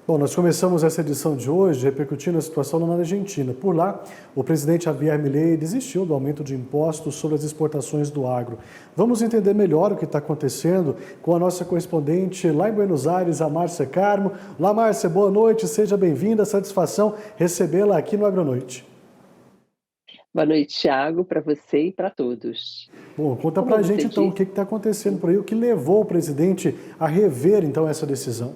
Bom, nós começamos essa edição de hoje repercutindo a situação na Argentina. Por lá, o presidente Javier Milei desistiu do aumento de impostos sobre as exportações do agro. Vamos entender melhor o que está acontecendo com a nossa correspondente lá em Buenos Aires, a Márcia Carmo. Olá, Márcia, boa noite, seja bem-vinda, satisfação recebê-la aqui no Agronoite. Boa noite, Thiago, para você e para todos. Bom, conta Como pra você gente então o que disse, está acontecendo por aí, o que levou o presidente a rever então essa decisão.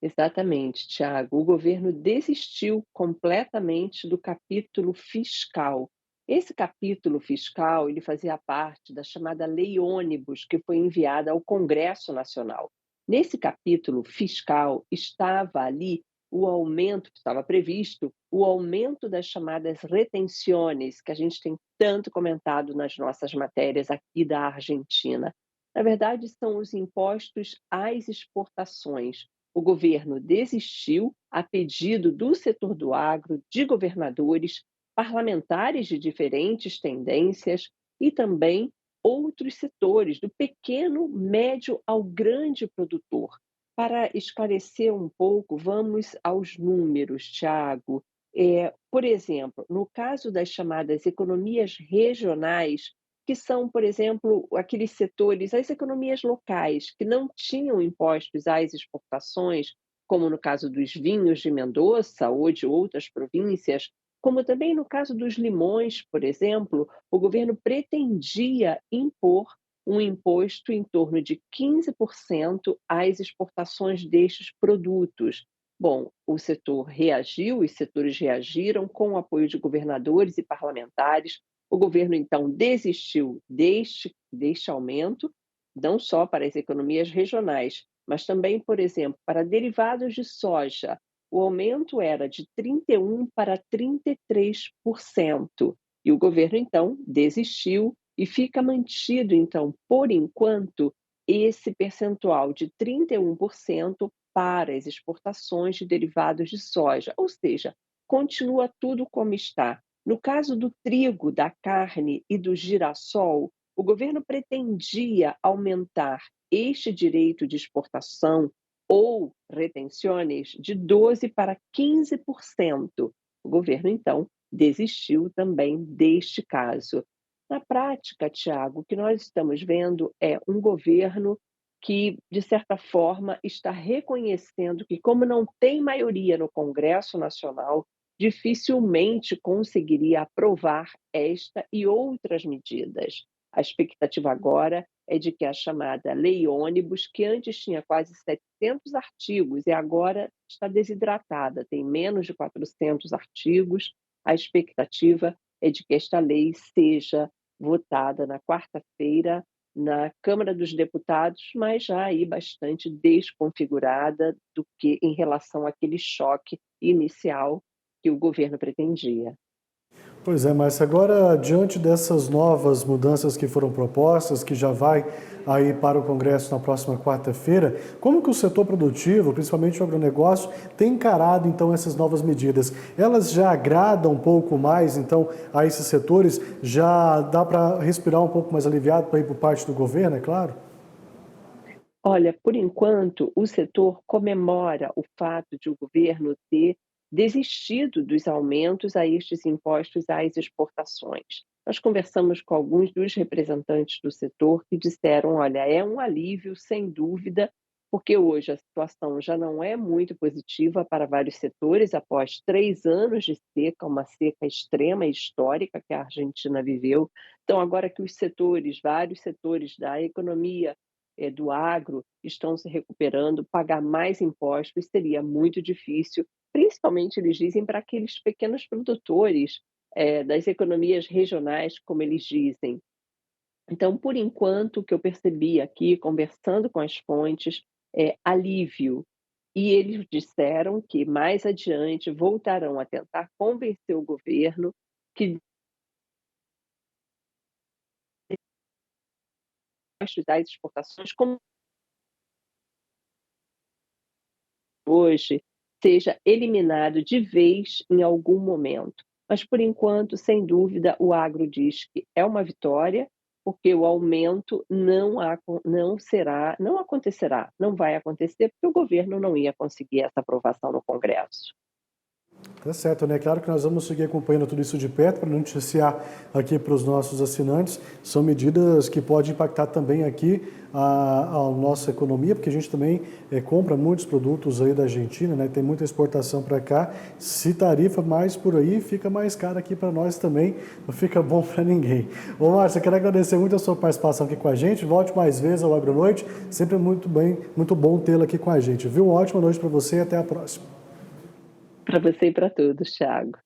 exatamente, Thiago, o governo desistiu completamente do capítulo fiscal. Esse capítulo fiscal, ele fazia parte da chamada Lei Ônibus, que foi enviada ao Congresso Nacional. Nesse capítulo fiscal estava ali o aumento que estava previsto, o aumento das chamadas retenções, que a gente tem tanto comentado nas nossas matérias aqui da Argentina. Na verdade, são os impostos às exportações. O governo desistiu, a pedido do setor do agro, de governadores, parlamentares de diferentes tendências e também outros setores, do pequeno, médio ao grande produtor. Para esclarecer um pouco, vamos aos números, Tiago. Por exemplo, no caso das chamadas economias regionais, que são, por exemplo, aqueles setores, as economias locais, que não tinham impostos às exportações, como no caso dos vinhos de Mendoza ou de outras províncias, como também no caso dos limões, por exemplo, o governo pretendia impor um imposto em torno de 15% às exportações destes produtos. Bom, o setor reagiu, os setores reagiram com o apoio de governadores e parlamentares. O governo, então, desistiu deste aumento, não só para as economias regionais, mas também, por exemplo, para derivados de soja. O aumento era de 31% para 33%. E o governo, então, desistiu e fica mantido, então, por enquanto, esse percentual de 31% para as exportações de derivados de soja. Ou seja, continua tudo como está. No caso do trigo, da carne e do girassol, o governo pretendia aumentar este direito de exportação ou retenções de 12% para 15%. O governo, então, desistiu também deste caso. Na prática, Tiago, o que nós estamos vendo é um governo que, de certa forma, está reconhecendo que, como não tem maioria no Congresso Nacional, dificilmente conseguiria aprovar esta e outras medidas. A expectativa agora é de que a chamada Lei Ônibus, que antes tinha quase 700 artigos e agora está desidratada, tem menos de 400 artigos, a expectativa é de que esta lei seja votada na quarta-feira na Câmara dos Deputados, mas já aí bastante desconfigurada do que em relação àquele choque inicial que o governo pretendia. Pois é, mas agora, diante dessas novas mudanças que foram propostas, que já vai aí para o Congresso na próxima quarta-feira, como que o setor produtivo, principalmente o agronegócio, tem encarado então essas novas medidas? Elas já agradam um pouco mais então a esses setores? Já dá para respirar um pouco mais aliviado para ir por parte do governo, é claro? Olha, por enquanto, o setor comemora o fato de o governo ter desistido dos aumentos a estes impostos às exportações. Nós conversamos com alguns dos representantes do setor que disseram: olha, é um alívio, sem dúvida, porque hoje a situação já não é muito positiva para vários setores, após 3 anos de seca, uma seca extrema e histórica que a Argentina viveu. Então, agora que os setores, vários setores da economia, do agro estão se recuperando, pagar mais impostos seria muito difícil, principalmente, eles dizem, para aqueles pequenos produtores, das economias regionais, como eles dizem. Então, por enquanto, o que eu percebi aqui, conversando com as fontes, é alívio. E eles disseram que mais adiante voltarão a tentar convencer o governo que impostos das exportações, como hoje, seja eliminado de vez em algum momento. Mas, por enquanto, sem dúvida, o agro diz que é uma vitória, porque o aumento não acontecerá, não vai acontecer, porque o governo não ia conseguir essa aprovação no Congresso. Tá certo, né? Claro que nós vamos seguir acompanhando tudo isso de perto para noticiar aqui para os nossos assinantes. São medidas que podem impactar também aqui a nossa economia, porque a gente também compra muitos produtos aí da Argentina, né? Tem muita exportação para cá. Se tarifa mais por aí, fica mais caro aqui para nós também, não fica bom para ninguém. Ô, Márcia, quero agradecer muito a sua participação aqui com a gente. Volte mais vezes ao Agronoite. Sempre muito bom tê-la aqui com a gente, viu? Uma ótima noite para você e até a próxima. Para você e para todos, Thiago.